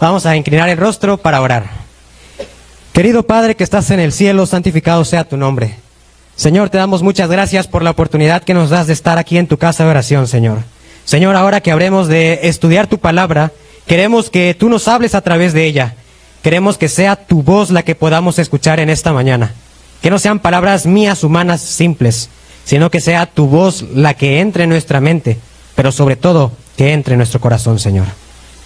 Vamos a inclinar el rostro para orar. Querido Padre que estás en el cielo, santificado sea tu nombre. Señor, te damos muchas gracias por la oportunidad que nos das de estar aquí en tu casa de oración, Señor. Señor, ahora que habremos de estudiar tu palabra, queremos que tú nos hables a través de ella. Queremos que sea tu voz la que podamos escuchar en esta mañana. Que no sean palabras mías humanas simples, sino que sea tu voz la que entre en nuestra mente, pero sobre todo que entre en nuestro corazón, Señor.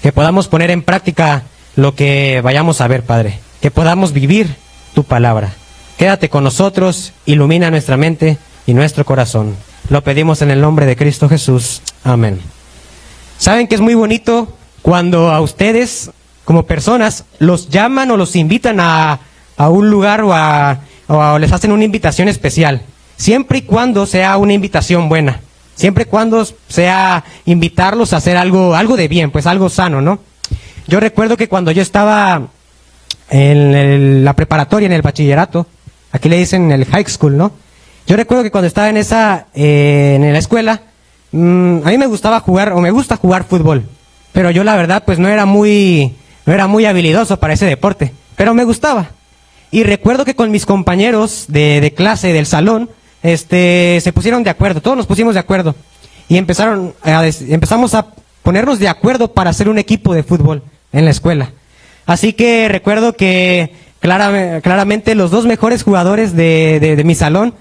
Que podamos poner en práctica lo que vayamos a ver, Padre. Que podamos vivir tu palabra. Quédate con nosotros, ilumina nuestra mente y nuestro corazón. Lo pedimos en el nombre de Cristo Jesús. Amén. ¿Saben que es muy bonito cuando a ustedes, como personas, los llaman o los invitan a un lugar o les hacen una invitación especial? Siempre y cuando sea una invitación buena. Siempre y cuando sea invitarlos a hacer algo de bien, pues algo sano, ¿no? Yo recuerdo que cuando yo estaba en la preparatoria, en el bachillerato, aquí le dicen el high school, ¿no? Yo recuerdo que cuando estaba en la escuela, a mí me gustaba jugar, o me gusta jugar fútbol, pero yo la verdad pues no era muy habilidoso para ese deporte, pero me gustaba. Y recuerdo que con mis compañeros de clase del salón, se pusieron de acuerdo, todos nos pusimos de acuerdo, y empezamos a ponernos de acuerdo para hacer un equipo de fútbol en la escuela. Así que recuerdo que claramente los dos mejores jugadores de mi salón,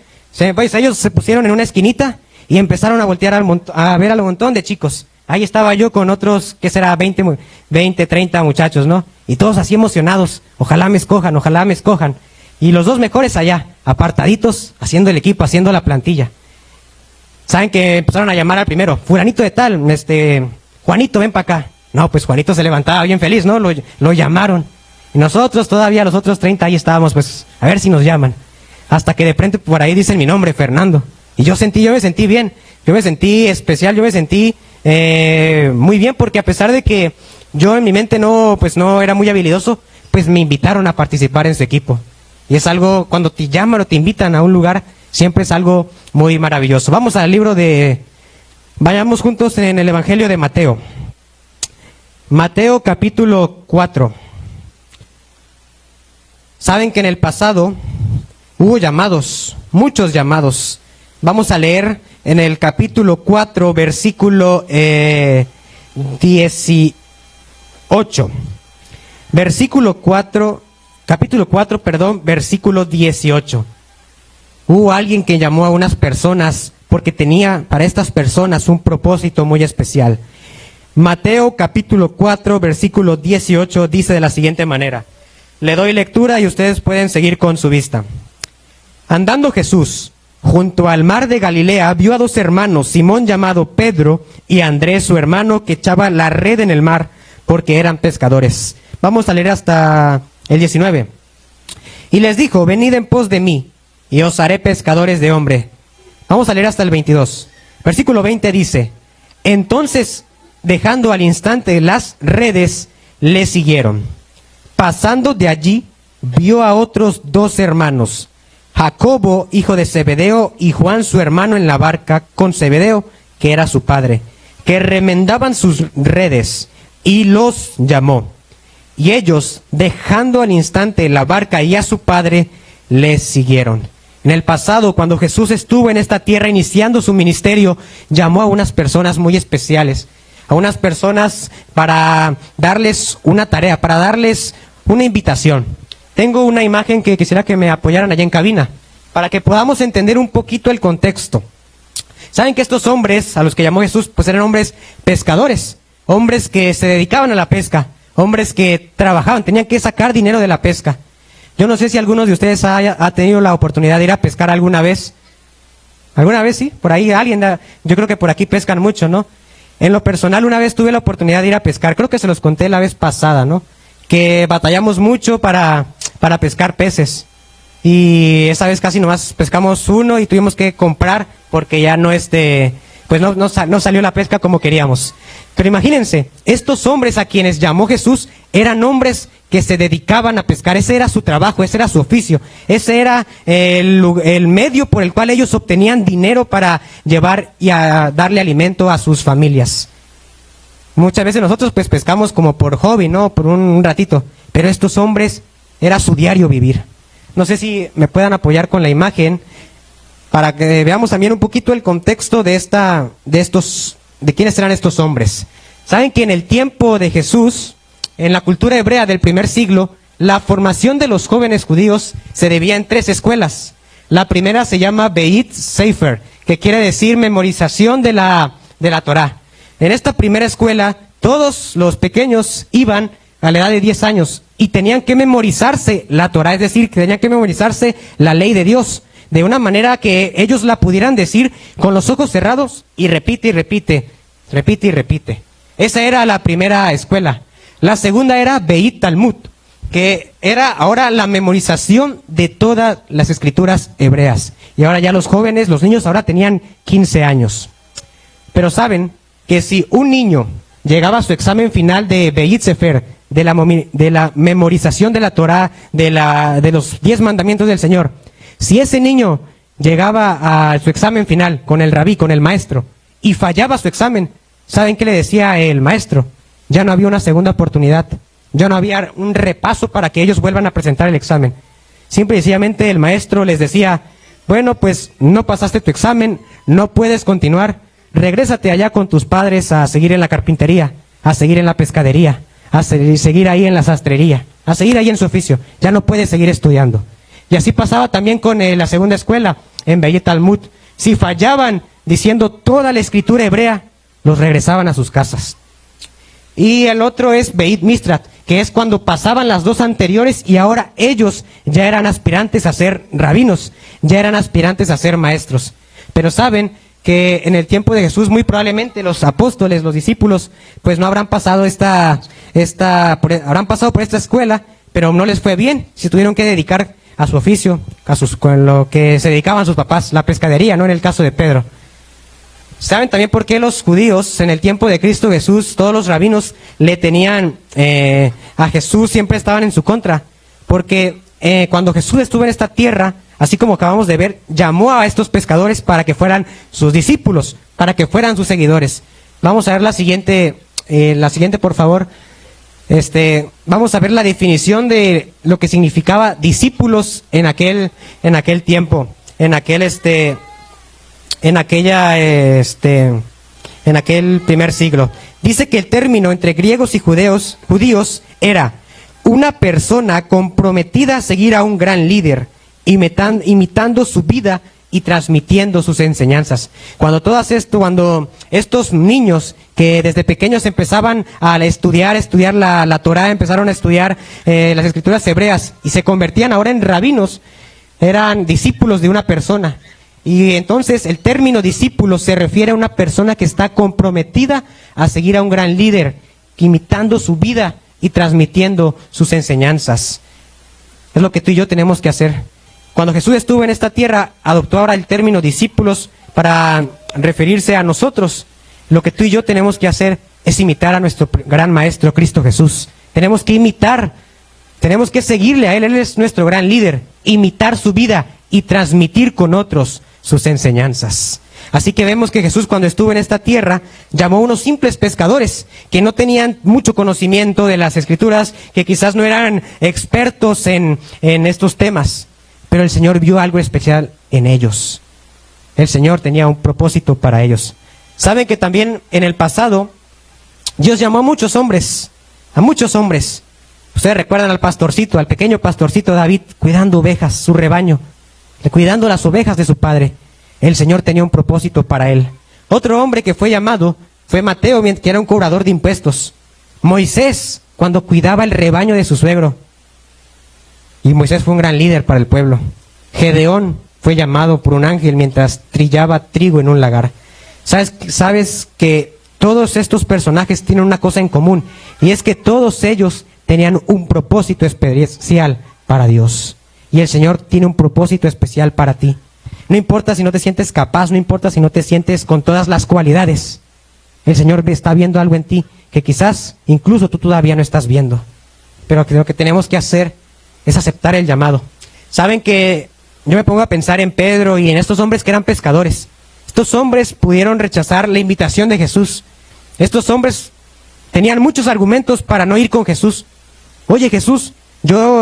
pues ellos se pusieron en una esquinita y empezaron a voltear a ver al montón de chicos. Ahí estaba yo con otros, ¿qué será? 20, 30 muchachos, ¿no? Y todos así emocionados, ojalá me escojan, ojalá me escojan. Y los dos mejores allá, apartaditos, haciendo el equipo, haciendo la plantilla. ¿Saben que empezaron a llamar al primero? Fulanito de tal, Juanito, ven para acá. No, pues Juanito se levantaba bien feliz, ¿no? Lo llamaron. Y nosotros todavía, los otros 30, ahí estábamos, pues, a ver si nos llaman. Hasta que de frente por ahí dicen mi nombre, Fernando. Y yo me sentí bien, yo me sentí especial, yo me sentí muy bien, porque a pesar de que yo en mi mente no era muy habilidoso, pues me invitaron a participar en su equipo. Y es algo, cuando te llaman o te invitan a un lugar, siempre es algo muy maravilloso. Vamos al vayamos juntos en el Evangelio de Mateo. Mateo capítulo 4. Saben que en el pasado hubo llamados, muchos llamados. Vamos a leer en el capítulo 4, versículo 18. Capítulo 4, versículo 18. Hubo alguien que llamó a unas personas porque tenía para estas personas un propósito muy especial. Mateo capítulo 4, versículo 18 dice de la siguiente manera. Le doy lectura y ustedes pueden seguir con su vista. Andando Jesús junto al mar de Galilea, vio a dos hermanos, Simón llamado Pedro y Andrés su hermano, que echaba la red en el mar porque eran pescadores. Vamos a leer hasta el 19. Y les dijo, venid en pos de mí y os haré pescadores de hombre. Vamos a leer hasta el 22. Versículo 20 dice, entonces, dejando al instante las redes, le siguieron. Pasando de allí, vio a otros dos hermanos, Jacobo, hijo de Zebedeo, y Juan, su hermano, en la barca con Zebedeo, que era su padre, que remendaban sus redes, y los llamó. Y ellos, dejando al instante la barca y a su padre, les siguieron. En el pasado, cuando Jesús estuvo en esta tierra iniciando su ministerio, llamó a unas personas muy especiales, a unas personas para darles una tarea, para darles una invitación. Tengo una imagen que quisiera que me apoyaran allá en cabina, para que podamos entender un poquito el contexto. Saben que estos hombres, a los que llamó Jesús, pues eran hombres pescadores, hombres que se dedicaban a la pesca, hombres que trabajaban, tenían que sacar dinero de la pesca. Yo no sé si algunos de ustedes ha tenido la oportunidad de ir a pescar alguna vez. ¿Alguna vez sí? Por ahí alguien, yo creo que por aquí pescan mucho, ¿no? En lo personal, una vez tuve la oportunidad de ir a pescar, creo que se los conté la vez pasada, ¿no? Que batallamos mucho para pescar peces. Y esa vez casi nomás pescamos uno y tuvimos que comprar porque ya no pues no salió la pesca como queríamos. Pero imagínense, estos hombres a quienes llamó Jesús eran hombres que se dedicaban a pescar. Ese era su trabajo, ese era su oficio, ese era el medio por el cual ellos obtenían dinero para llevar y a darle alimento a sus familias. Muchas veces nosotros pues pescamos como por hobby, ¿no? Por un ratito. Pero estos hombres era su diario vivir. No sé si me puedan apoyar con la imagen para que veamos también un poquito el contexto de quiénes eran estos hombres. Saben que en el tiempo de Jesús, en la cultura hebrea del primer siglo, la formación de los jóvenes judíos se debía en 3 escuelas. La primera se llama Beit Sefer, que quiere decir memorización de la Torá. En esta primera escuela, todos los pequeños iban a la edad de 10 años y tenían que memorizarse la Torá, es decir, que tenían que memorizarse la ley de Dios, de una manera que ellos la pudieran decir con los ojos cerrados y repite y repite, repite y repite. Esa era la primera escuela. La segunda era Beit Talmud, que era ahora la memorización de todas las escrituras hebreas. Y ahora ya los jóvenes, los niños ahora tenían 15 años. Pero saben que si un niño llegaba a su examen final de Beit Sefer, de la memorización de la Torá, de los 10 mandamientos del Señor, si ese niño llegaba a su examen final con el rabí, con el maestro, y fallaba su examen, ¿saben qué le decía el maestro? Ya no había una segunda oportunidad, ya no había un repaso para que ellos vuelvan a presentar el examen. Simple y sencillamente el maestro les decía, bueno, pues no pasaste tu examen, no puedes continuar, regrésate allá con tus padres a seguir en la carpintería, a seguir en la pescadería, a seguir ahí en la sastrería, a seguir ahí en su oficio, ya no puedes seguir estudiando. Y así pasaba también con la segunda escuela, en Beit Talmud. Si fallaban diciendo toda la escritura hebrea, los regresaban a sus casas. Y el otro es Beit Mistrat, que es cuando pasaban las 2 anteriores y ahora ellos ya eran aspirantes a ser rabinos, ya eran aspirantes a ser maestros. Pero saben que en el tiempo de Jesús muy probablemente los apóstoles, los discípulos, pues no habrán pasado habrán pasado por esta escuela, pero no les fue bien, se tuvieron que dedicar a su oficio, con lo que se dedicaban sus papás, la pescadería, ¿no? En el caso de Pedro. ¿Saben también por qué los judíos en el tiempo de Cristo Jesús, todos los rabinos le tenían a Jesús, siempre estaban en su contra? Porque cuando Jesús estuvo en esta tierra, así como acabamos de ver, llamó a estos pescadores para que fueran sus discípulos, para que fueran sus seguidores. Vamos a ver la siguiente por favor. Vamos a ver la definición de lo que significaba discípulos en aquel tiempo, en aquel primer siglo. Dice que el término entre griegos y judíos era una persona comprometida a seguir a un gran líder, imitando su vida y transmitiendo sus enseñanzas. Cuando estos niños que desde pequeños empezaban a estudiar la Torá, empezaron a estudiar las escrituras hebreas y se convertían ahora en rabinos, eran discípulos de una persona. Y entonces el término discípulo se refiere a una persona que está comprometida a seguir a un gran líder, imitando su vida y transmitiendo sus enseñanzas. Es lo que tú y yo tenemos que hacer. Cuando Jesús estuvo en esta tierra, adoptó ahora el término discípulos para referirse a nosotros. Lo que tú y yo tenemos que hacer es imitar a nuestro gran maestro Cristo Jesús. Tenemos que seguirle a Él es nuestro gran líder, imitar su vida y transmitir con otros sus enseñanzas. Así que vemos que Jesús, cuando estuvo en esta tierra, llamó a unos simples pescadores que no tenían mucho conocimiento de las escrituras, que quizás no eran expertos en estos temas, pero el Señor vio algo especial en ellos. El Señor tenía un propósito para ellos. Saben que también en el pasado Dios llamó a muchos hombres. Ustedes recuerdan al pequeño pastorcito David, cuidando ovejas, su rebaño, cuidando las ovejas de su padre. El Señor tenía un propósito para él. Otro hombre que fue llamado fue Mateo, que era un cobrador de impuestos. Moisés, cuando cuidaba el rebaño de su suegro. Y Moisés fue un gran líder para el pueblo. Gedeón fue llamado por un ángel mientras trillaba trigo en un lagar. Sabes que todos estos personajes tienen una cosa en común, y es que todos ellos tenían un propósito especial para Dios. Y el Señor tiene un propósito especial para ti. No importa si no te sientes capaz, no importa si no te sientes con todas las cualidades. El Señor está viendo algo en ti que quizás incluso tú todavía no estás viendo. Pero lo que tenemos que hacer es aceptar el llamado. Saben que yo me pongo a pensar en Pedro y en estos hombres que eran pescadores. Estos hombres pudieron rechazar la invitación de Jesús. Estos hombres tenían muchos argumentos para no ir con Jesús. Oye Jesús,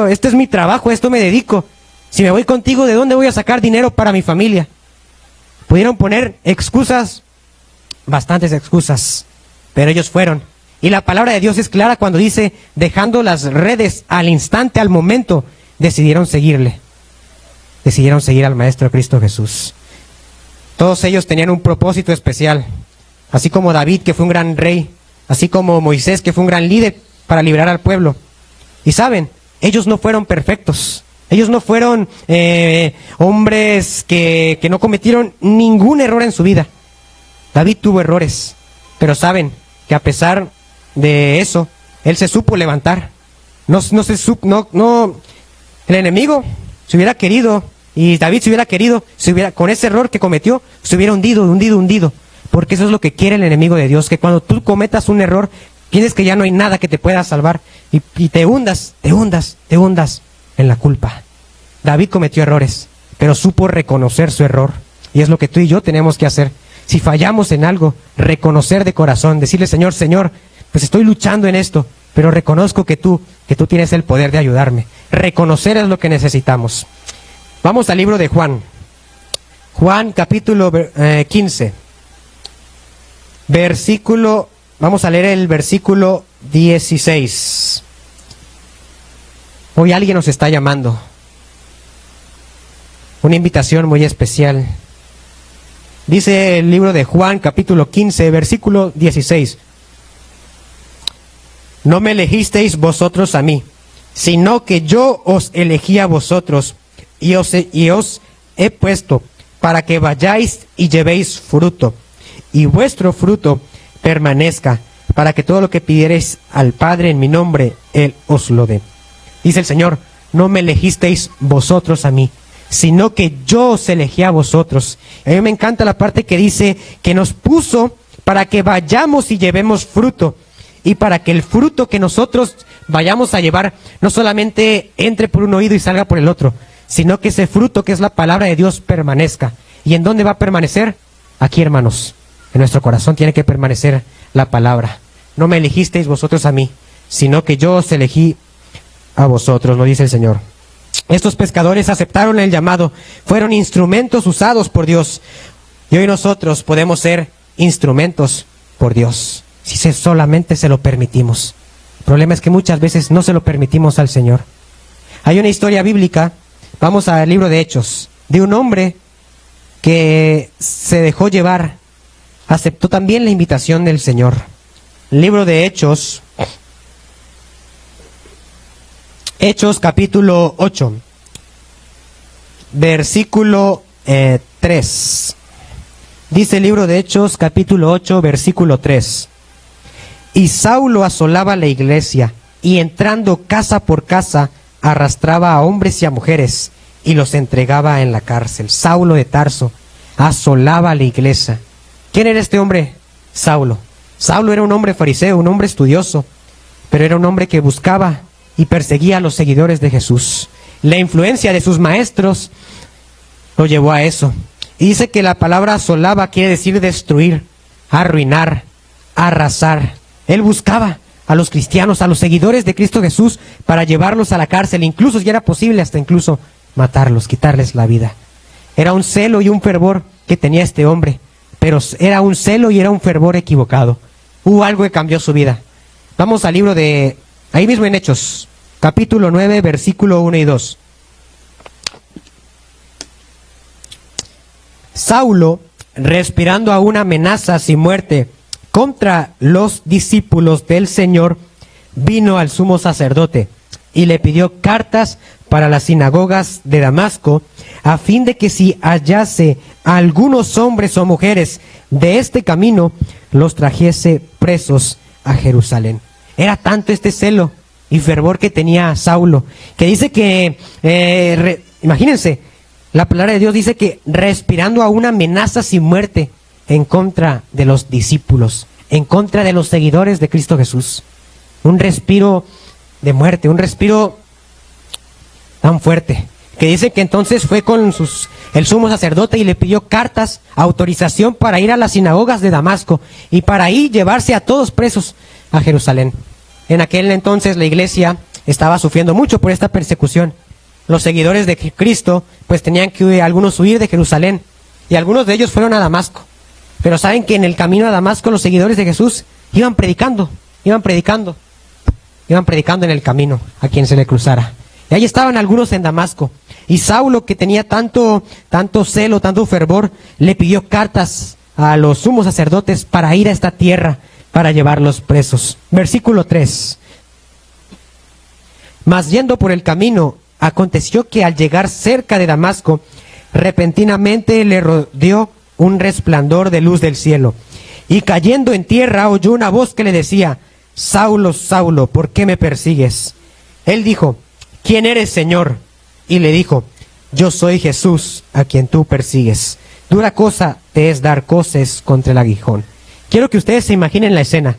este es mi trabajo, a esto me dedico. Si me voy contigo, ¿de dónde voy a sacar dinero para mi familia? Pudieron poner excusas, bastantes excusas, pero ellos fueron. Y la palabra de Dios es clara cuando dice, dejando las redes al instante, al momento, decidieron seguirle. Decidieron seguir al Maestro Cristo Jesús. Todos ellos tenían un propósito especial, así como David, que fue un gran rey, así como Moisés, que fue un gran líder para liberar al pueblo. Y saben, ellos no fueron perfectos. Ellos no fueron hombres que no cometieron ningún error en su vida. David tuvo errores, pero saben que a pesar de eso, él se supo levantar. El enemigo se hubiera querido, y David se hubiera querido, con ese error que cometió, se hubiera hundido. Porque eso es lo que quiere el enemigo de Dios, que cuando tú cometas un error, piensas que ya no hay nada que te pueda salvar, y te hundas en la culpa. David cometió errores, pero supo reconocer su error. Y es lo que tú y yo tenemos que hacer. Si fallamos en algo, reconocer de corazón, decirle, Señor, pues estoy luchando en esto, pero reconozco que tú tienes el poder de ayudarme. Reconocer es lo que necesitamos. Vamos al libro de Juan. Juan capítulo 15. Vamos a leer el versículo 16. Hoy alguien nos está llamando. Una invitación muy especial. Dice el libro de Juan, capítulo 15, versículo 16. No me elegisteis vosotros a mí, sino que yo os elegí a vosotros, y os he puesto para que vayáis y llevéis fruto, y vuestro fruto permanezca, para que todo lo que pidiereis al Padre en mi nombre, Él os lo dé. Dice el Señor, no me elegisteis vosotros a mí, sino que yo os elegí a vosotros. A mí me encanta la parte que dice que nos puso para que vayamos y llevemos fruto, y para que el fruto que nosotros vayamos a llevar no solamente entre por un oído y salga por el otro, sino que ese fruto que es la palabra de Dios permanezca. ¿Y en dónde va a permanecer? Aquí, hermanos, en nuestro corazón tiene que permanecer la palabra. No me elegisteis vosotros a mí, sino que yo os elegí a vosotros, lo dice el Señor. Estos pescadores aceptaron el llamado, fueron instrumentos usados por Dios, y hoy nosotros podemos ser instrumentos por Dios, si solamente se lo permitimos. El problema es que muchas veces no se lo permitimos al Señor. Hay una historia bíblica, vamos al libro de Hechos, de un hombre que se dejó llevar, aceptó también la invitación del Señor. Libro de Hechos, Hechos capítulo 8, versículo 3. Dice el libro de Hechos capítulo 8, versículo 3. Y Saulo asolaba la iglesia, y entrando casa por casa, arrastraba a hombres y a mujeres, y los entregaba en la cárcel. Saulo de Tarso asolaba la iglesia. ¿Quién era este hombre? Saulo. Saulo era un hombre fariseo, un hombre estudioso, pero era un hombre que buscaba y perseguía a los seguidores de Jesús. La influencia de sus maestros lo llevó a eso. Y dice que la palabra asolaba quiere decir destruir, arruinar, arrasar. Él buscaba a los cristianos, a los seguidores de Cristo Jesús, para llevarlos a la cárcel, incluso si era posible, hasta incluso matarlos, quitarles la vida. Era un celo y un fervor que tenía este hombre, pero era un celo y era un fervor equivocado. Hubo algo que cambió su vida. Vamos al libro de, ahí mismo en Hechos, capítulo 9, versículo 1 y 2. Saulo, respirando aún amenazas y muerte contra los discípulos del Señor, vino al sumo sacerdote y le pidió cartas para las sinagogas de Damasco, a fin de que si hallase a algunos hombres o mujeres de este camino, los trajese presos a Jerusalén. Era tanto este celo y fervor que tenía Saulo, que dice que, imagínense, la palabra de Dios dice que respirando aún amenazas y muerte en contra de los discípulos, en contra de los seguidores de Cristo Jesús. Un respiro de muerte, un respiro tan fuerte, que dice que entonces fue con el sumo sacerdote y le pidió cartas, autorización para ir a las sinagogas de Damasco y para ahí llevarse a todos presos, a Jerusalén. En aquel entonces la iglesia estaba sufriendo mucho por esta persecución. Los seguidores de Cristo pues tenían que algunos huir de Jerusalén y algunos de ellos fueron a Damasco. Pero saben que en el camino a Damasco los seguidores de Jesús iban predicando en el camino a quien se le cruzara. Y ahí estaban algunos en Damasco. Y Saulo, que tenía tanto celo, tanto fervor, le pidió cartas a los sumos sacerdotes para ir a esta tierra, para llevarlos presos. Versículo 3. Mas yendo por el camino, aconteció que al llegar cerca de Damasco, repentinamente le rodeó un resplandor de luz del cielo. Y cayendo en tierra oyó una voz que le decía: Saulo, Saulo, ¿por qué me persigues? Él dijo: ¿Quién eres, Señor? Y le dijo: Yo soy Jesús, a quien tú persigues. Dura cosa te es dar coces contra el aguijón. Quiero que ustedes se imaginen la escena.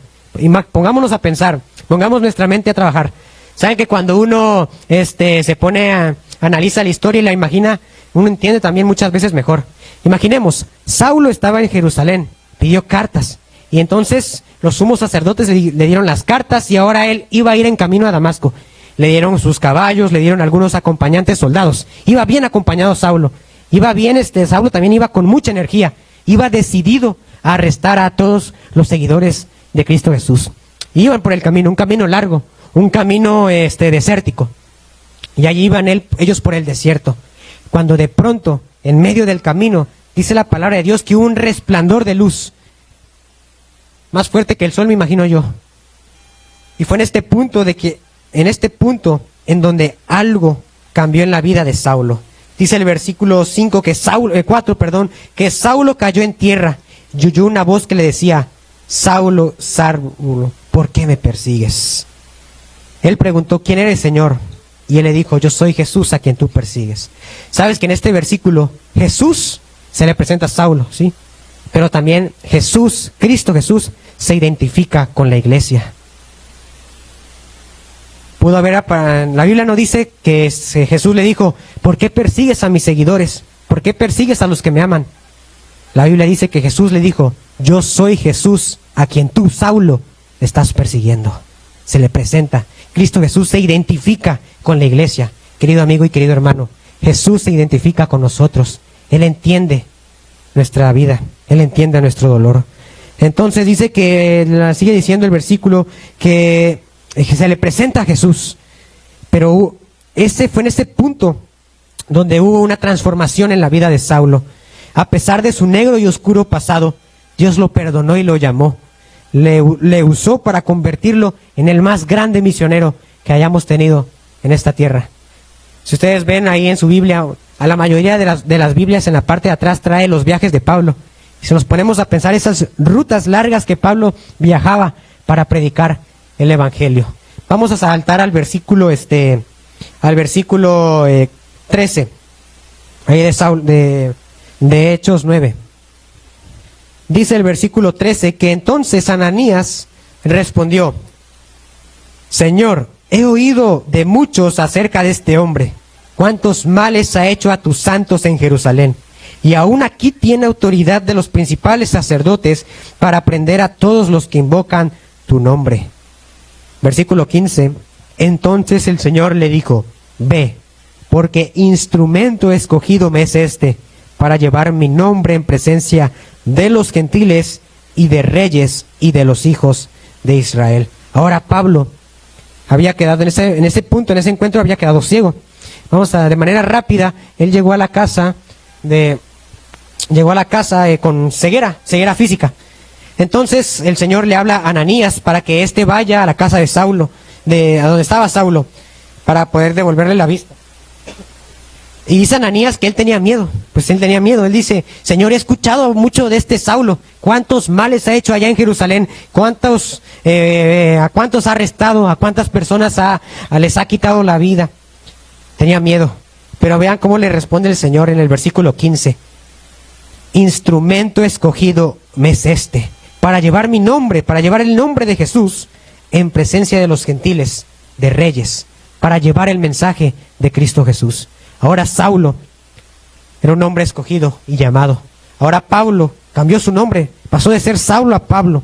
Pongámonos a pensar, pongamos nuestra mente a trabajar. Saben que cuando uno se pone a analiza la historia y la imagina, uno entiende también muchas veces mejor. Imaginemos, Saulo estaba en Jerusalén, pidió cartas, y entonces los sumos sacerdotes le dieron las cartas y ahora él iba a ir en camino a Damasco. Le dieron sus caballos, le dieron algunos acompañantes soldados. Iba bien acompañado Saulo. Iba bien, Saulo también iba con mucha energía. Iba decidido a arrestar a todos los seguidores de Cristo Jesús. Iban por el camino, un camino largo, un camino desértico. Y allí iban ellos por el desierto. Cuando de pronto, en medio del camino, dice la palabra de Dios que hubo un resplandor de luz. Más fuerte que el sol, me imagino yo. Y fue en este punto en donde algo cambió en la vida de Saulo. Dice el versículo 5 4, que Saulo cayó en tierra y oyó una voz que le decía: Saulo, Saulo, ¿por qué me persigues? Él preguntó: ¿Quién eres, Señor? Y él le dijo: Yo soy Jesús, a quien tú persigues. Sabes que en este versículo Jesús se le presenta a Saulo, ¿sí? Pero también Jesús, Cristo Jesús, se identifica con la iglesia. La Biblia no dice que Jesús le dijo: ¿por qué persigues a mis seguidores? ¿Por qué persigues a los que me aman? La Biblia dice que Jesús le dijo: yo soy Jesús, a quien tú, Saulo, estás persiguiendo. Se le presenta. Cristo Jesús se identifica con la iglesia. Querido amigo y querido hermano, Jesús se identifica con nosotros. Él entiende nuestra vida, Él entiende nuestro dolor. Entonces dice que, sigue diciendo el versículo, que se le presenta a Jesús, pero fue en ese punto donde hubo una transformación en la vida de Saulo. A pesar de su negro y oscuro pasado, Dios lo perdonó y lo llamó. Le usó para convertirlo en el más grande misionero que hayamos tenido en esta tierra. Si ustedes ven ahí en su Biblia, a la mayoría de las Biblias en la parte de atrás trae los viajes de Pablo. Y si nos ponemos a pensar esas rutas largas que Pablo viajaba para predicar el Evangelio. Vamos a saltar al versículo 13, ahí de Hechos 9. Dice el versículo 13 que entonces Ananías respondió: Señor, he oído de muchos acerca de este hombre, cuántos males ha hecho a tus santos en Jerusalén, y aún aquí tiene autoridad de los principales sacerdotes para prender a todos los que invocan tu nombre. Versículo 15, entonces el Señor le dijo: ve, porque instrumento escogido me es para llevar mi nombre en presencia de los gentiles y de reyes y de los hijos de Israel. Ahora Pablo había quedado en ese punto, en ese encuentro había quedado ciego. De manera rápida, él llegó a la casa con ceguera física. Entonces el Señor le habla a Ananías para que éste vaya a la casa de Saulo, a donde estaba Saulo, para poder devolverle la vista. Y dice Ananías que él tenía miedo. Pues él tenía miedo. Él dice: Señor, he escuchado mucho de este Saulo. ¿Cuántos males ha hecho allá en Jerusalén? ¿A cuántos ha arrestado? ¿A cuántas personas les ha quitado la vida? Tenía miedo. Pero vean cómo le responde el Señor en el versículo 15. Instrumento escogido me es para llevar mi nombre, para llevar el nombre de Jesús en presencia de los gentiles, de reyes, para llevar el mensaje de Cristo Jesús. Ahora Saulo era un hombre escogido y llamado. Ahora Pablo cambió su nombre, pasó de ser Saulo a Pablo.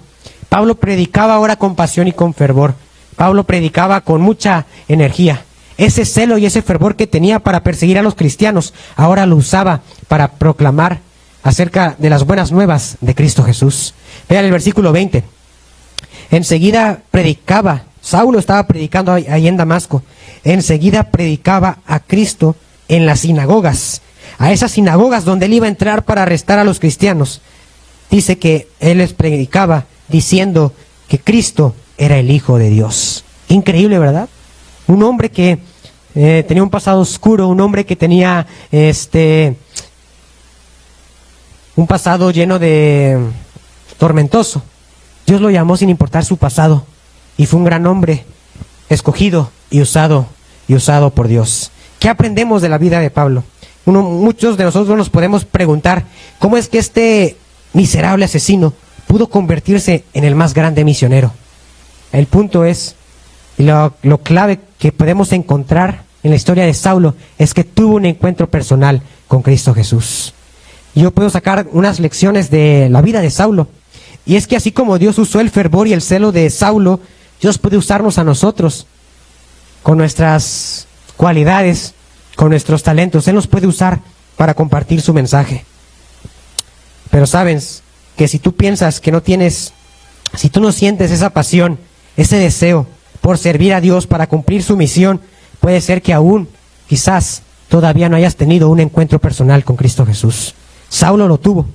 Pablo predicaba ahora con pasión y con fervor. Pablo predicaba con mucha energía. Ese celo y ese fervor que tenía para perseguir a los cristianos, ahora lo usaba para proclamar acerca de las buenas nuevas de Cristo Jesús. Vean el versículo 20. Enseguida predicaba, Saulo estaba predicando ahí en Damasco, enseguida predicaba a Cristo en las sinagogas, a esas sinagogas donde él iba a entrar para arrestar a los cristianos. Dice que él les predicaba diciendo que Cristo era el Hijo de Dios. Increíble, ¿verdad? Un hombre que tenía un pasado oscuro, un hombre que tenía un pasado lleno de tormentoso. Dios lo llamó sin importar su pasado y fue un gran hombre escogido y usado por Dios. ¿Qué aprendemos de la vida de Pablo? Muchos de nosotros nos podemos preguntar cómo es que este miserable asesino pudo convertirse en el más grande misionero. El punto es, lo clave que podemos encontrar en la historia de Saulo es que tuvo un encuentro personal con Cristo Jesús. Yo puedo sacar unas lecciones de la vida de Saulo, y es que así como Dios usó el fervor y el celo de Saulo, Dios puede usarnos a nosotros con nuestras cualidades, con nuestros talentos. Él nos puede usar para compartir su mensaje. Pero sabes que si tú piensas que no tienes, si tú no sientes esa pasión, ese deseo por servir a Dios, para cumplir su misión, puede ser que aún, quizás, todavía no hayas tenido un encuentro personal con Cristo Jesús. Saulo lo tuvo.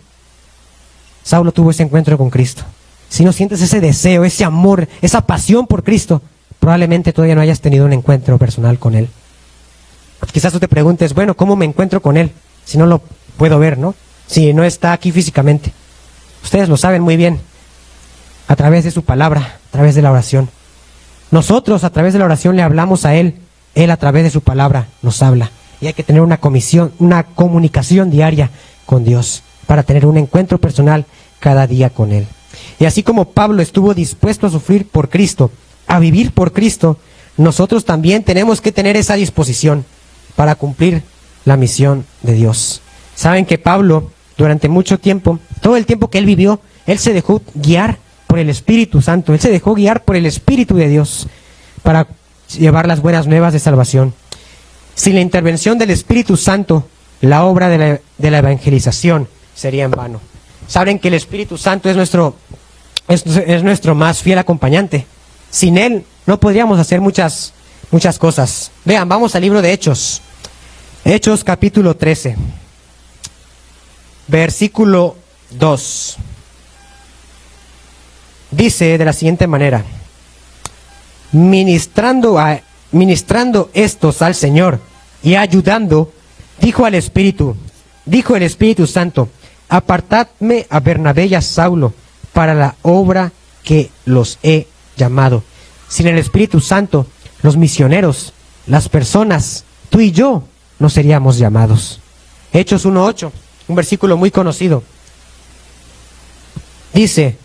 Saulo tuvo ese encuentro con Cristo. Si no sientes ese deseo, ese amor, esa pasión por Cristo, probablemente todavía no hayas tenido un encuentro personal con Él. Quizás tú te preguntes, bueno, ¿cómo me encuentro con Él? Si no lo puedo ver, ¿no? Si no está aquí físicamente. Ustedes lo saben muy bien. A través de su palabra, a través de la oración. Nosotros a través de la oración le hablamos a Él. Él a través de su palabra nos habla. Y hay que tener una comunicación diaria con Dios para tener un encuentro personal cada día con Él. Y así como Pablo estuvo dispuesto a sufrir por Cristo, a vivir por Cristo, nosotros también tenemos que tener esa disposición para cumplir la misión de Dios. Saben que Pablo, durante mucho tiempo, todo el tiempo que él vivió, él se dejó guiar por el Espíritu Santo. Él se dejó guiar por el Espíritu de Dios para llevar las buenas nuevas de salvación. Sin la intervención del Espíritu Santo, la obra de la evangelización sería en vano. Saben que el Espíritu Santo es nuestro más fiel acompañante. Sin Él no podríamos hacer muchas cosas. Vean, vamos al libro de Hechos. Hechos capítulo 13. Versículo 2. Dice de la siguiente manera: ministrando estos al Señor y ayudando, dijo el Espíritu Santo: apartadme a Bernabé y a Saulo para la obra que los he llamado. Sin el Espíritu Santo, los misioneros, las personas, tú y yo, no seríamos llamados. Hechos 1:8, un versículo muy conocido. Dice: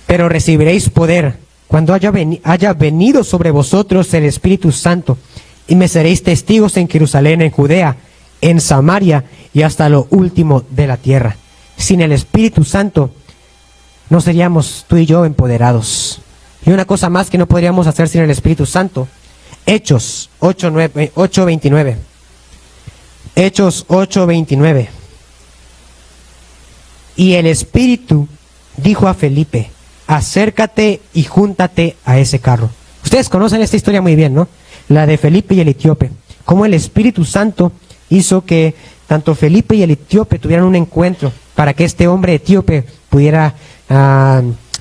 pero recibiréis poder cuando haya venido sobre vosotros el Espíritu Santo, y me seréis testigos en Jerusalén, en Judea, en Samaria y hasta lo último de la tierra. Sin el Espíritu Santo no seríamos tú y yo empoderados. Y una cosa más que no podríamos hacer sin el Espíritu Santo. Hechos 8:29. Hechos 8:29. Y el Espíritu dijo a Felipe: acércate y júntate a ese carro. Ustedes conocen esta historia muy bien, ¿no? La de Felipe y el etíope. Cómo el Espíritu Santo hizo que tanto Felipe y el etíope tuvieran un encuentro para que este hombre etíope pudiera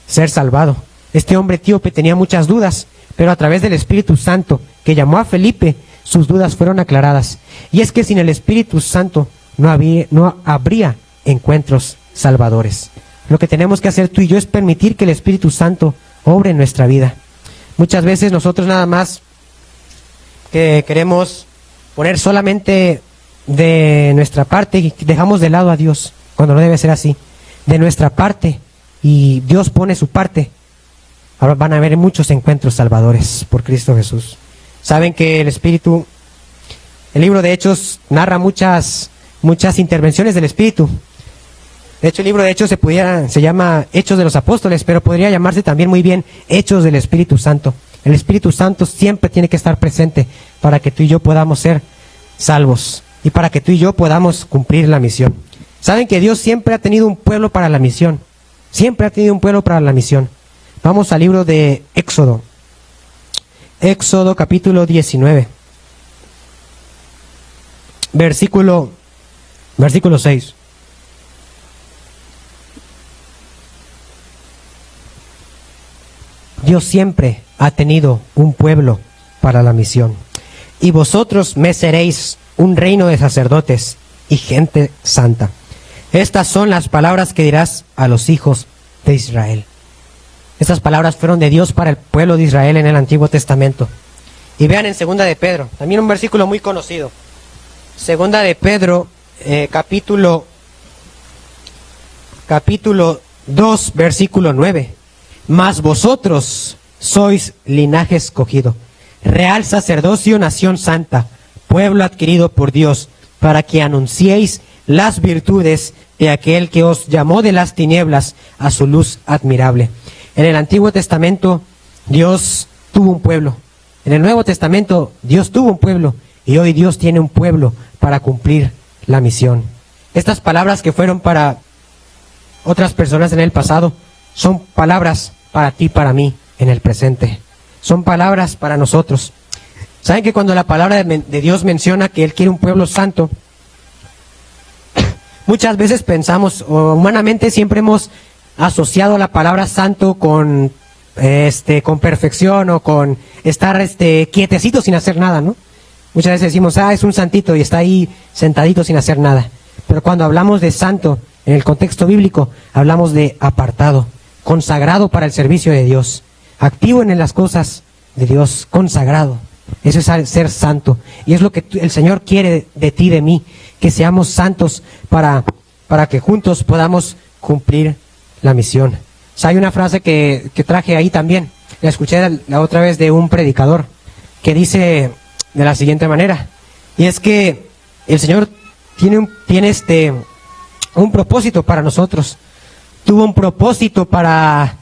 ser salvado. Este hombre etíope tenía muchas dudas, pero a través del Espíritu Santo que llamó a Felipe, sus dudas fueron aclaradas. Y es que sin el Espíritu Santo no habría encuentros salvadores. Lo que tenemos que hacer tú y yo es permitir que el Espíritu Santo obre en nuestra vida. Muchas veces nosotros nada más que queremos poner solamente de nuestra parte y dejamos de lado a Dios, cuando no debe ser así. De nuestra parte, y Dios pone su parte, ahora van a haber muchos encuentros salvadores por Cristo Jesús. Saben que el libro de Hechos narra muchas intervenciones del Espíritu. De hecho, el libro de Hechos se llama Hechos de los Apóstoles, pero podría llamarse también muy bien Hechos del Espíritu Santo. El Espíritu Santo siempre tiene que estar presente para que tú y yo podamos ser salvos y para que tú y yo podamos cumplir la misión. Saben que Dios siempre ha tenido un pueblo para la misión. Siempre ha tenido un pueblo para la misión. Vamos al libro de Éxodo. Éxodo capítulo 19. Versículo 6. Dios siempre ha tenido un pueblo para la misión. Y vosotros me seréis un reino de sacerdotes y gente santa. Estas son las palabras que dirás a los hijos de Israel. Estas palabras fueron de Dios para el pueblo de Israel en el Antiguo Testamento. Y vean en Segunda de Pedro, también un versículo muy conocido. Segunda de Pedro, capítulo 2, versículo 9. Mas vosotros sois linaje escogido, real sacerdocio, nación santa, pueblo adquirido por Dios, para que anunciéis las virtudes de aquel que os llamó de las tinieblas a su luz admirable. En el Antiguo Testamento Dios tuvo un pueblo. En el Nuevo Testamento Dios tuvo un pueblo y hoy Dios tiene un pueblo para cumplir la misión. Estas palabras que fueron para otras personas en el pasado son palabras para ti, para mí, en el presente. Son palabras para nosotros. ¿Saben que cuando la palabra de Dios menciona que Él quiere un pueblo santo, muchas veces pensamos, o humanamente siempre hemos asociado la palabra santo con perfección o con estar quietecito sin hacer nada, ¿no? Muchas veces decimos, es un santito y está ahí sentadito sin hacer nada. Pero cuando hablamos de santo, en el contexto bíblico, hablamos de apartado, consagrado para el servicio de Dios, activo en las cosas de Dios, consagrado. Eso es ser santo. Y es lo que el Señor quiere de ti, de mí, que seamos santos para que juntos podamos cumplir la misión. O sea, hay una frase que traje ahí también, la escuché la otra vez de un predicador, que dice de la siguiente manera, y es que el Señor tiene un propósito para nosotros. Tuvo un propósito para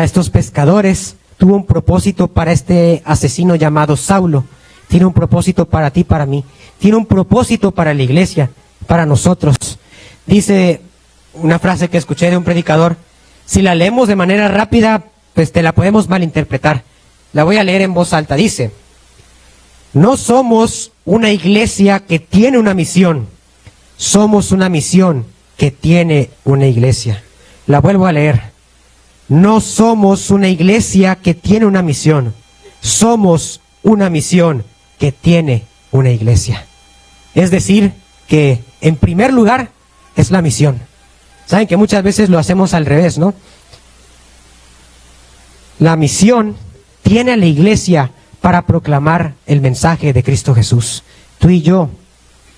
estos pescadores, tuvo un propósito para este asesino llamado Saulo, tiene un propósito para ti, para mí, tiene un propósito para la iglesia, para nosotros. Dice una frase que escuché de un predicador, si la leemos de manera rápida, pues te la podemos malinterpretar. La voy a leer en voz alta. Dice, no somos una iglesia que tiene una misión, somos una misión que tiene una iglesia. La vuelvo a leer. No somos una iglesia que tiene una misión, somos una misión que tiene una iglesia. Es decir, que en primer lugar es la misión. Saben que muchas veces lo hacemos al revés, ¿no? La misión tiene a la iglesia para proclamar el mensaje de Cristo Jesús. Tú y yo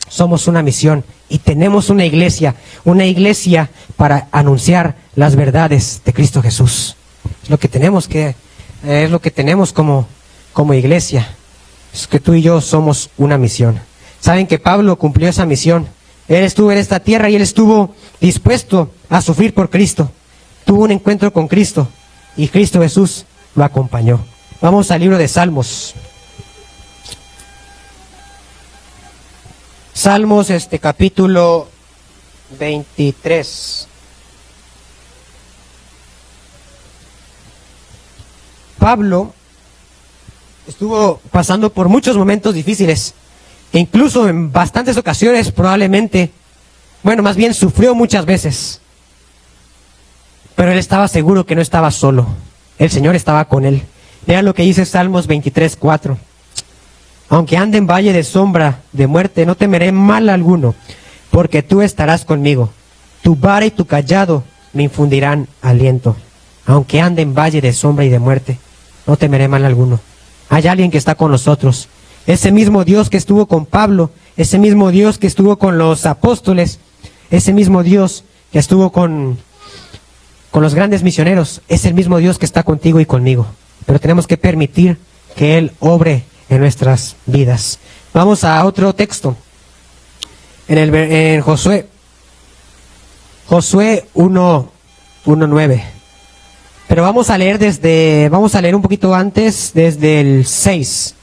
somos una misión y tenemos una iglesia para anunciar las verdades de Cristo Jesús. Es lo que tenemos como iglesia. Es que tú y yo somos una misión. Saben que Pablo cumplió esa misión. Él estuvo en esta tierra y él estuvo dispuesto a sufrir por Cristo. Tuvo un encuentro con Cristo y Cristo Jesús lo acompañó. Vamos al libro de Salmos. Salmos, capítulo 23. Pablo estuvo pasando por muchos momentos difíciles. E incluso en bastantes ocasiones probablemente, más bien sufrió muchas veces. Pero él estaba seguro que no estaba solo. El Señor estaba con él. Vean lo que dice Salmos 23:4. Aunque ande en valle de sombra de muerte, no temeré mal alguno, porque tú estarás conmigo. Tu vara y tu cayado me infundirán aliento. Aunque ande en valle de sombra y de muerte, no temeré mal alguno. Hay alguien que está con nosotros. Ese mismo Dios que estuvo con Pablo, ese mismo Dios que estuvo con los apóstoles, ese mismo Dios que estuvo con los grandes misioneros, es el mismo Dios que está contigo y conmigo. Pero tenemos que permitir que Él obre en nuestras vidas. Vamos a otro texto. En Josué. Josué 1:9. Pero vamos a leer un poquito antes, desde el 6.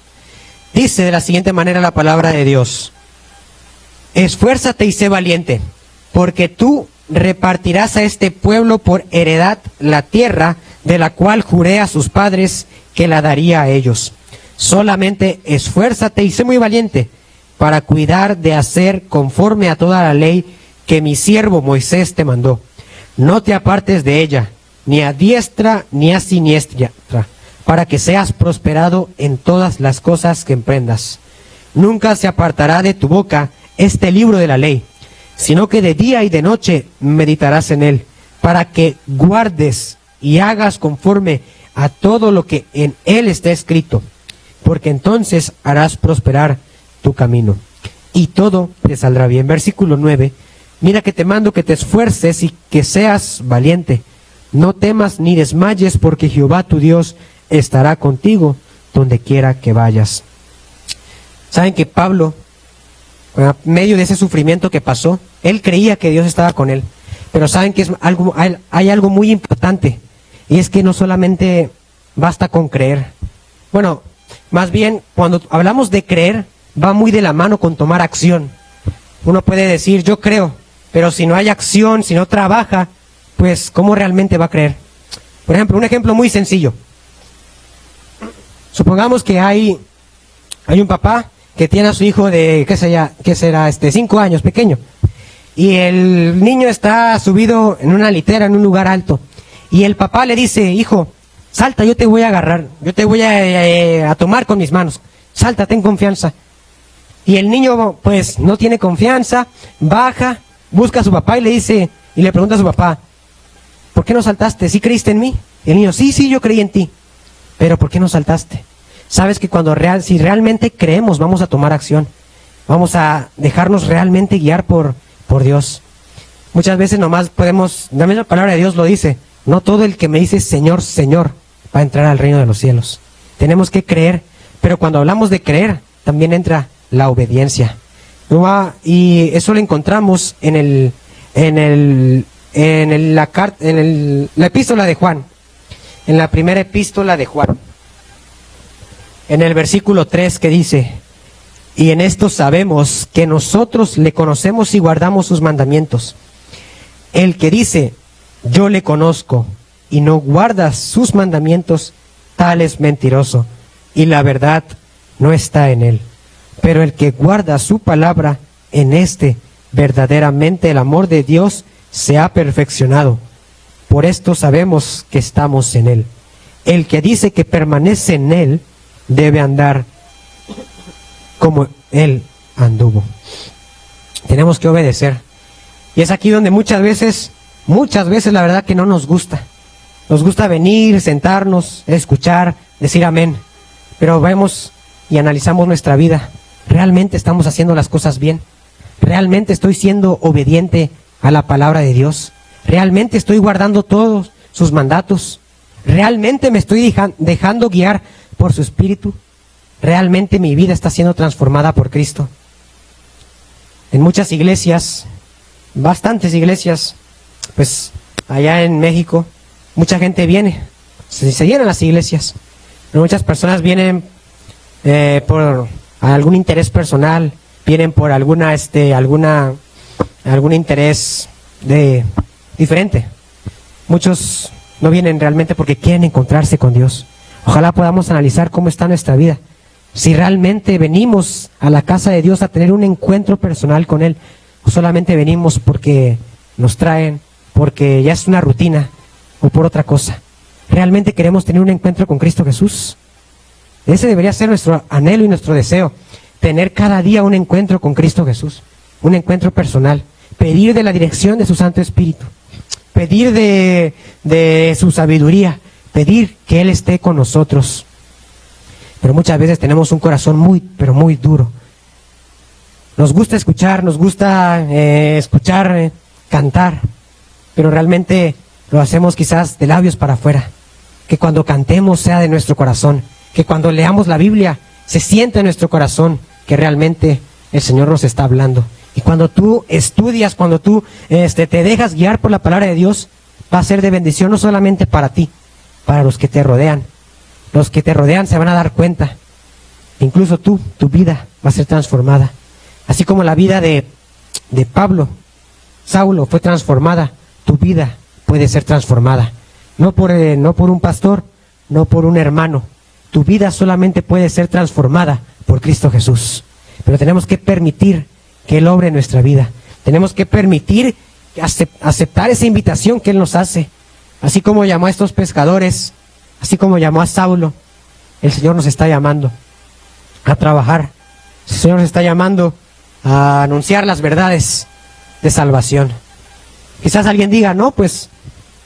Dice de la siguiente manera la palabra de Dios: esfuérzate y sé valiente, porque tú repartirás a este pueblo por heredad la tierra de la cual juré a sus padres que la daría a ellos. Solamente esfuérzate y sé muy valiente para cuidar de hacer conforme a toda la ley que mi siervo Moisés te mandó. No te apartes de ella, ni a diestra ni a siniestra, para que seas prosperado en todas las cosas que emprendas. Nunca se apartará de tu boca este libro de la ley, sino que de día y de noche meditarás en él, para que guardes y hagas conforme a todo lo que en él está escrito, porque entonces harás prosperar tu camino y todo te saldrá bien. Versículo 9. Mira que te mando que te esfuerces y que seas valiente. No temas ni desmayes, porque Jehová tu Dios estará contigo donde quiera que vayas. Saben que Pablo, en medio de ese sufrimiento que pasó, él creía que Dios estaba con él. Pero saben que hay algo muy importante, y es que no solamente basta con creer. Bueno, más bien, cuando hablamos de creer, va muy de la mano con tomar acción. Uno puede decir, yo creo, pero si no hay acción, si no trabaja, pues ¿cómo realmente va a creer? Por ejemplo, un ejemplo muy sencillo. Supongamos que hay un papá que tiene a su hijo de, ¿qué será? 5 años, pequeño. Y el niño está subido en una litera, en un lugar alto. Y el papá le dice, hijo, salta, yo te voy a agarrar, yo te voy a tomar con mis manos. Salta, ten confianza. Y el niño, pues, no tiene confianza, baja, busca a su papá y le pregunta a su papá, ¿por qué no saltaste? ¿Sí creíste en mí? Y el niño, sí, yo creí en ti. Pero ¿por qué no saltaste? Sabes que si realmente creemos, vamos a tomar acción. Vamos a dejarnos realmente guiar por Dios. Muchas veces nomás la misma palabra de Dios lo dice, no todo el que me dice Señor, Señor, va a entrar al reino de los cielos. Tenemos que creer, pero cuando hablamos de creer, también entra la obediencia. Y eso lo encontramos en la epístola de Juan, en la primera epístola de Juan, en el versículo 3, que dice, y en esto sabemos que nosotros le conocemos y guardamos sus mandamientos. El que dice, yo le conozco, y no guarda sus mandamientos, tal es mentiroso, y la verdad no está en él. Pero el que guarda su palabra, en este verdaderamente el amor de Dios se ha perfeccionado. Por esto sabemos que estamos en él. El que dice que permanece en él, debe andar como él anduvo. Tenemos que obedecer. Y es aquí donde muchas veces la verdad que no nos gusta. Nos gusta venir, sentarnos, escuchar, decir amén. Pero vemos y analizamos nuestra vida. ¿Realmente estamos haciendo las cosas bien? ¿Realmente estoy siendo obediente a la palabra de Dios? ¿Realmente estoy guardando todos sus mandatos? ¿Realmente me estoy dejando guiar por su Espíritu? ¿Realmente mi vida está siendo transformada por Cristo? En muchas iglesias, bastantes iglesias, pues allá en México, mucha gente viene, se llenan las iglesias, pero muchas personas vienen por algún interés personal, vienen por algún interés diferente. Muchos no vienen realmente porque quieren encontrarse con Dios. Ojalá podamos analizar cómo está nuestra vida. Si realmente venimos a la casa de Dios a tener un encuentro personal con Él, o solamente venimos porque nos traen, porque ya es una rutina, o por otra cosa. ¿Realmente queremos tener un encuentro con Cristo Jesús? Ese debería ser nuestro anhelo y nuestro deseo. Tener cada día un encuentro con Cristo Jesús. Un encuentro personal. Pedir de la dirección de su Santo Espíritu. Pedir de su sabiduría. Pedir que Él esté con nosotros. Pero muchas veces tenemos un corazón pero muy duro. Nos gusta escuchar, cantar, pero realmente lo hacemos quizás de labios para afuera. Que cuando cantemos sea de nuestro corazón, que cuando leamos la Biblia se sienta en nuestro corazón que realmente el Señor nos está hablando. Y cuando tú estudias, cuando tú te dejas guiar por la palabra de Dios, va a ser de bendición no solamente para ti, para los que te rodean. Los que te rodean se van a dar cuenta. Incluso tu vida va a ser transformada. Así como la vida de Pablo, Saulo, fue transformada, tu vida puede ser transformada. No por un pastor, no por un hermano. Tu vida solamente puede ser transformada por Cristo Jesús. Pero tenemos que permitir que Él obre en nuestra vida. Tenemos que permitir aceptar esa invitación que Él nos hace. Así como llamó a estos pescadores, así como llamó a Saulo, el Señor nos está llamando a trabajar. El Señor nos está llamando a anunciar las verdades de salvación. Quizás alguien diga, no, pues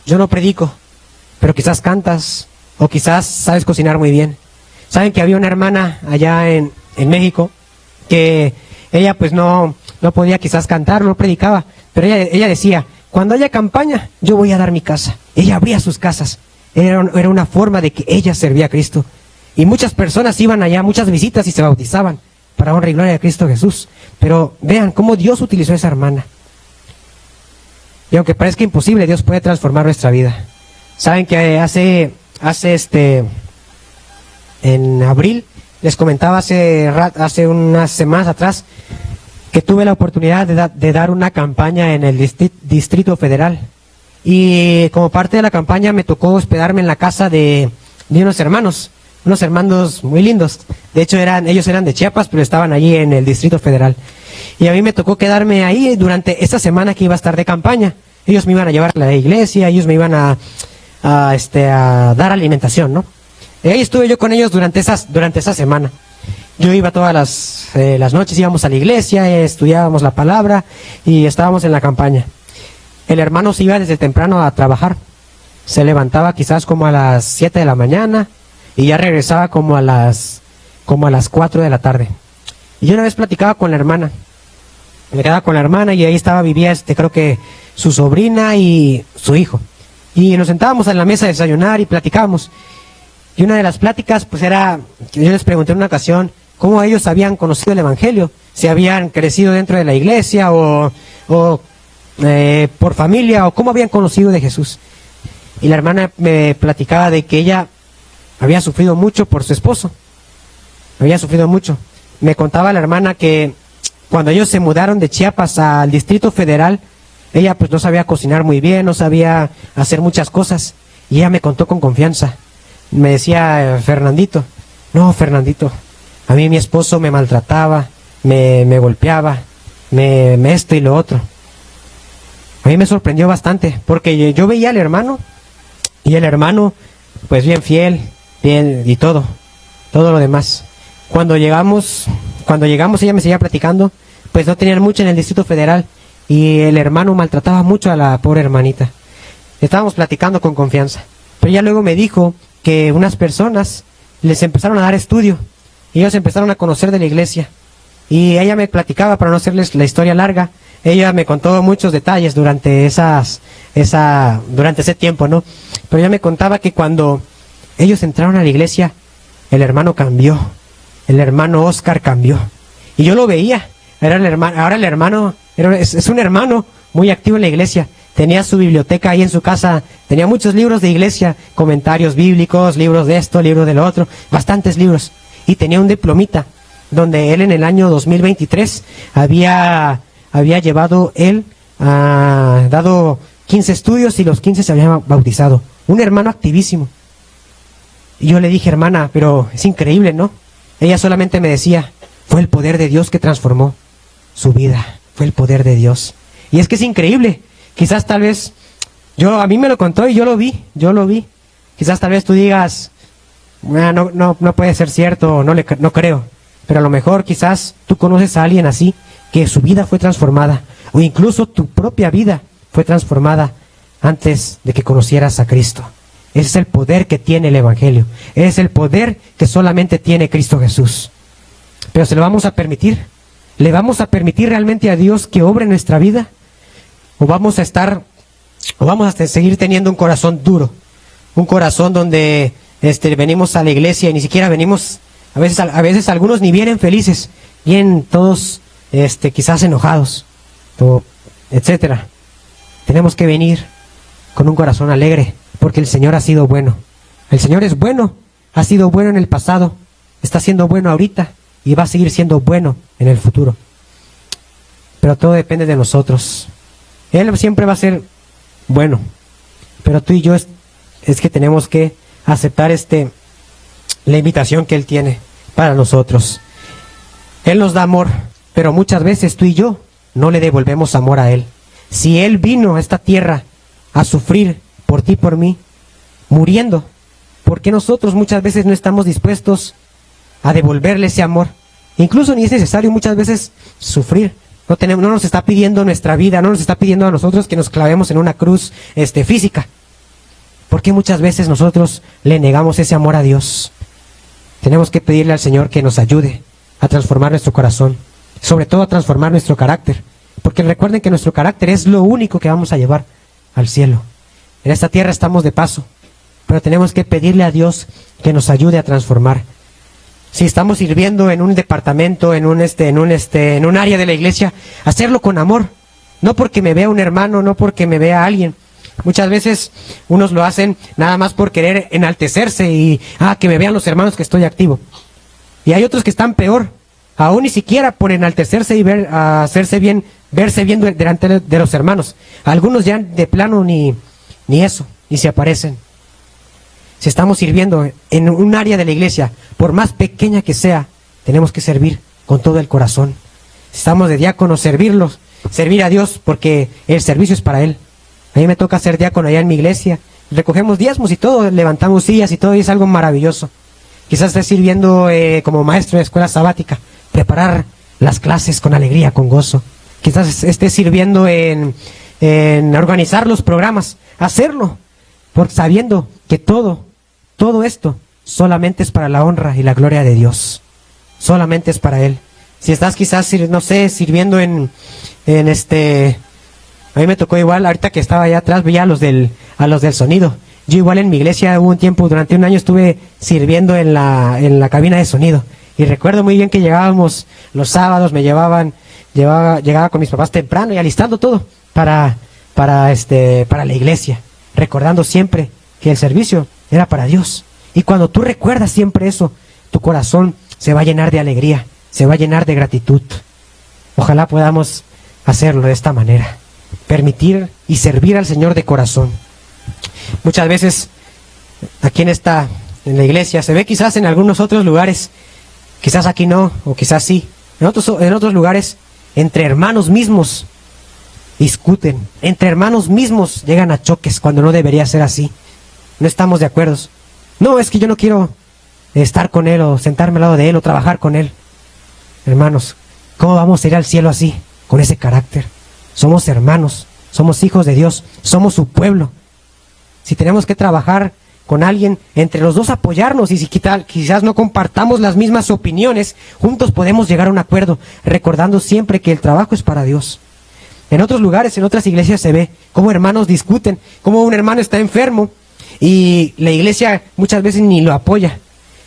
yo no predico, pero quizás cantas o quizás sabes cocinar muy bien. Saben que había una hermana allá en México que ella pues no podía quizás cantar, no predicaba, pero ella decía, cuando haya campaña yo voy a dar mi casa. Ella abría sus casas. Era una forma de que ella servía a Cristo. Y muchas personas iban allá, muchas visitas, y se bautizaban para honra y gloria de Cristo Jesús. Pero vean cómo Dios utilizó a esa hermana. Y aunque parezca imposible, Dios puede transformar nuestra vida. Saben que en abril, les comentaba hace unas semanas atrás, que tuve la oportunidad de dar una campaña en el Distrito Federal. Y como parte de la campaña me tocó hospedarme en la casa de unos hermanos muy lindos. De hecho ellos eran de Chiapas, pero estaban allí en el Distrito Federal. Y a mí me tocó quedarme ahí durante esta semana que iba a estar de campaña. Ellos me iban a llevar a la iglesia, ellos me iban a dar alimentación, ¿no? Y ahí estuve yo con ellos durante esa semana. Yo iba todas las noches, íbamos a la iglesia, estudiábamos la palabra y estábamos en la campaña. El hermano se iba desde temprano a trabajar. Se levantaba quizás como a las 7 de la mañana y ya regresaba como a las 4 de la tarde. Y yo una vez platicaba con la hermana. Me quedaba con la hermana y ahí vivía creo que su sobrina y su hijo. Y nos sentábamos en la mesa a desayunar y platicábamos. Y una de las pláticas pues era, yo les pregunté en una ocasión cómo ellos habían conocido el Evangelio, si habían crecido dentro de la iglesia o por familia, o cómo habían conocido de Jesús. Y la hermana me platicaba de que ella había sufrido mucho por su esposo. Había sufrido mucho. Me contaba la hermana que cuando ellos se mudaron de Chiapas al Distrito Federal, ella pues no sabía cocinar muy bien, no sabía hacer muchas cosas. Y ella me contó con confianza. Me decía, Fernandito, a mí mi esposo me maltrataba, me golpeaba, me esto y lo otro. A mí me sorprendió bastante, porque yo veía al hermano, y el hermano, pues bien fiel, bien, y todo lo demás. Cuando llegamos, ella me seguía platicando, pues no tenían mucho en el Distrito Federal, y el hermano maltrataba mucho a la pobre hermanita. Estábamos platicando con confianza, pero ella luego me dijo que unas personas les empezaron a dar estudio, y ellos empezaron a conocer de la iglesia. Y ella me platicaba, para no hacerles la historia larga, ella me contó muchos detalles durante ese tiempo, ¿no? Pero ella me contaba que cuando ellos entraron a la iglesia, el hermano cambió, el hermano Oscar cambió. Y yo lo veía, ahora el hermano, es un hermano muy activo en la iglesia. Tenía su biblioteca ahí en su casa, tenía muchos libros de iglesia, comentarios bíblicos, libros de esto, libros de lo otro, bastantes libros. Y tenía un diplomita, donde él en el año 2023 había llevado dado 15 estudios y los 15 se habían bautizado. Un hermano activísimo. Y yo le dije, hermana, pero es increíble, ¿no? Ella solamente me decía, fue el poder de Dios que transformó su vida, fue el poder de Dios. Y es que es increíble. Quizás tal vez, a mí me lo contó y yo lo vi. Quizás tal vez tú digas, no puede ser cierto, no creo. Pero a lo mejor quizás tú conoces a alguien así, que su vida fue transformada, o incluso tu propia vida fue transformada antes de que conocieras a Cristo. Ese es el poder que tiene el Evangelio. Ese es el poder que solamente tiene Cristo Jesús. Pero ¿se lo vamos a permitir? ¿Le vamos a permitir realmente a Dios que obre en nuestra vida? ¿O vamos a seguir teniendo un corazón duro? Un corazón donde venimos a la iglesia y ni siquiera venimos, a veces algunos ni vienen felices, vienen todos quizás enojados, o etcétera. Tenemos que venir con un corazón alegre, porque el Señor ha sido bueno. El Señor es bueno, ha sido bueno en el pasado, está siendo bueno ahorita y va a seguir siendo bueno en el futuro. Pero todo depende de nosotros. Él siempre va a ser bueno, pero tú y yo es que tenemos que aceptar la invitación que Él tiene para nosotros. Él nos da amor, pero muchas veces tú y yo no le devolvemos amor a Él. Si Él vino a esta tierra a sufrir por ti y por mí, muriendo, ¿por qué nosotros muchas veces no estamos dispuestos a devolverle ese amor? Incluso ni es necesario muchas veces sufrir. No nos está pidiendo nuestra vida, no nos está pidiendo a nosotros que nos clavemos en una cruz física. ¿Por qué muchas veces nosotros le negamos ese amor a Dios? Tenemos que pedirle al Señor que nos ayude a transformar nuestro corazón, sobre todo a transformar nuestro carácter, porque recuerden que nuestro carácter es lo único que vamos a llevar al cielo. En esta tierra estamos de paso, pero tenemos que pedirle a Dios que nos ayude a transformar. Si estamos sirviendo en un departamento, en un área de la iglesia, hacerlo con amor, no porque me vea un hermano, no porque me vea alguien. Muchas veces unos lo hacen nada más por querer enaltecerse y que me vean los hermanos que estoy activo. Y hay otros que están peor, aún ni siquiera por enaltecerse y verse bien delante de los hermanos. Algunos ya de plano ni eso, ni se aparecen. Si estamos sirviendo en un área de la iglesia, por más pequeña que sea, tenemos que servir con todo el corazón. Si estamos de diáconos, servir a Dios, porque el servicio es para Él. A mí me toca ser diácono allá en mi iglesia, recogemos diezmos y todo, levantamos sillas y todo, y es algo maravilloso. Quizás esté sirviendo como maestro de escuela sabática, preparar las clases con alegría, con gozo. Quizás esté sirviendo en organizar los programas, hacerlo, porque sabiendo que todo esto solamente es para la honra y la gloria de Dios. Solamente es para Él. Si estás quizás, no sé, sirviendo a mí me tocó igual, ahorita que estaba allá atrás, veía a los del sonido. Yo igual en mi iglesia hubo un tiempo, durante un año estuve sirviendo en la cabina de sonido. Y recuerdo muy bien que llegábamos los sábados, llegaba con mis papás temprano y alistando todo para la iglesia, recordando siempre que el servicio era para Dios. Y cuando tú recuerdas siempre eso, tu corazón se va a llenar de alegría, se va a llenar de gratitud. Ojalá podamos hacerlo de esta manera, permitir y servir al Señor de corazón. Muchas veces aquí en la iglesia se ve, quizás en algunos otros lugares, quizás aquí no, o quizás sí, en otros lugares, entre hermanos mismos discuten, entre hermanos mismos llegan a choques cuando no debería ser así. No estamos de acuerdo. No, es que yo no quiero estar con él, o sentarme al lado de él, o trabajar con él. Hermanos, ¿cómo vamos a ir al cielo así, con ese carácter? Somos hermanos, somos hijos de Dios, somos su pueblo. Si tenemos que trabajar con alguien, entre los dos apoyarnos, y si quizás no compartamos las mismas opiniones, juntos podemos llegar a un acuerdo, recordando siempre que el trabajo es para Dios. En otros lugares, en otras iglesias se ve cómo hermanos discuten, cómo un hermano está enfermo y la iglesia muchas veces ni lo apoya.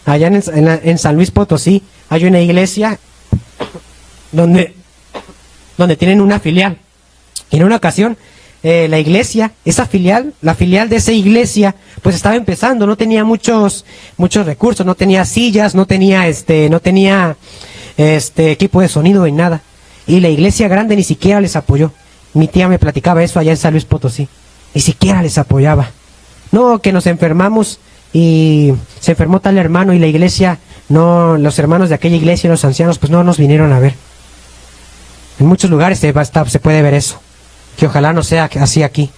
Allá en San Luis Potosí hay una iglesia donde tienen una filial. Y en una ocasión la iglesia, la filial de esa iglesia, pues estaba empezando, no tenía muchos recursos, no tenía sillas, no tenía equipo de sonido ni nada. Y la iglesia grande ni siquiera les apoyó. Mi tía me platicaba eso allá en San Luis Potosí. Ni siquiera les apoyaba. No, que nos enfermamos y se enfermó tal hermano y la iglesia, no, los hermanos de aquella iglesia y los ancianos, pues no nos vinieron a ver. En muchos lugares se puede ver eso. Que ojalá no sea así aquí.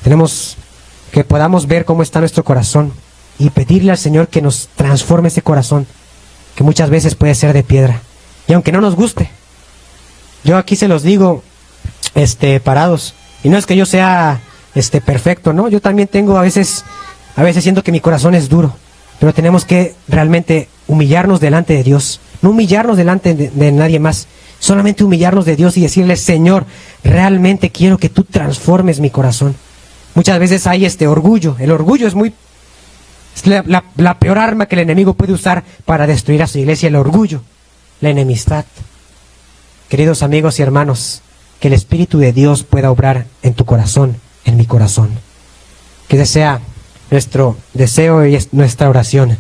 Tenemos que podamos ver cómo está nuestro corazón y pedirle al Señor que nos transforme ese corazón, que muchas veces puede ser de piedra. Y aunque no nos guste, yo aquí se los digo, parados. Y no es que yo sea perfecto, ¿no? Yo también tengo a veces siento que mi corazón es duro, pero tenemos que realmente humillarnos delante de Dios, no humillarnos delante de nadie más, solamente humillarnos de Dios y decirle: Señor, realmente quiero que tú transformes mi corazón. Muchas veces hay orgullo. El orgullo es la peor arma que el enemigo puede usar para destruir a su iglesia, el orgullo, la enemistad. queridos amigos y hermanos, que el Espíritu de Dios pueda obrar en tu corazón, en mi corazón. Que ese sea nuestro deseo y nuestra oración.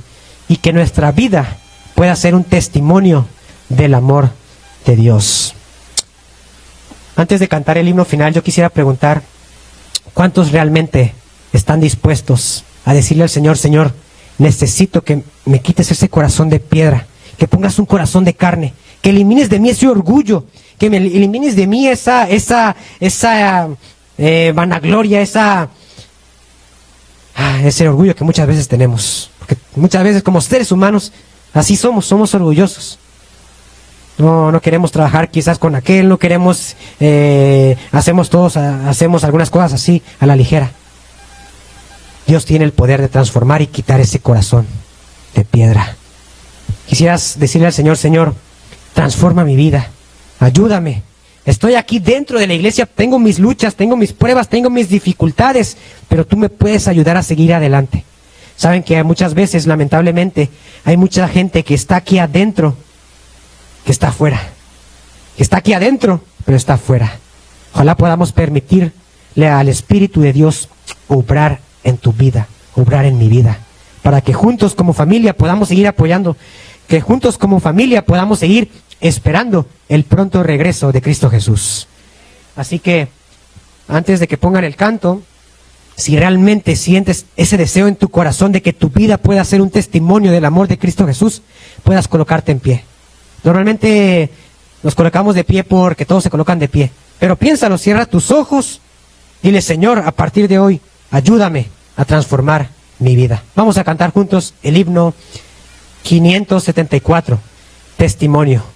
Y que nuestra vida pueda ser un testimonio del amor de Dios. Antes de cantar el himno final, yo quisiera preguntar, ¿cuántos realmente están dispuestos a decirle al Señor: Señor, necesito que me quites ese corazón de piedra, que pongas un corazón de carne, que elimines de mí ese orgullo, que me elimines de mí esa vanagloria, ese orgullo que muchas veces tenemos? Porque muchas veces como seres humanos así somos orgullosos. No queremos trabajar quizás con aquel, no queremos, hacemos algunas cosas así a la ligera. Dios tiene el poder de transformar y quitar ese corazón de piedra. Quisieras decirle al Señor: Señor, transforma mi vida, ayúdame. Estoy aquí dentro de la iglesia, tengo mis luchas, tengo mis pruebas, tengo mis dificultades, pero tú me puedes ayudar a seguir adelante. Saben que muchas veces, lamentablemente, hay mucha gente que está aquí adentro, que está afuera, que está aquí adentro, pero está afuera. Ojalá podamos permitirle al Espíritu de Dios obrar en tu vida, obrar en mi vida, para que juntos como familia podamos seguir apoyando, que juntos como familia podamos seguir esperando el pronto regreso de Cristo Jesús. Así que, antes de que pongan el canto, si realmente sientes ese deseo en tu corazón de que tu vida pueda ser un testimonio del amor de Cristo Jesús, puedas colocarte en pie. Normalmente nos colocamos de pie porque todos se colocan de pie. Pero piénsalo, cierra tus ojos, dile: Señor, a partir de hoy, ayúdame a transformar mi vida. Vamos a cantar juntos el himno 574, Testimonio.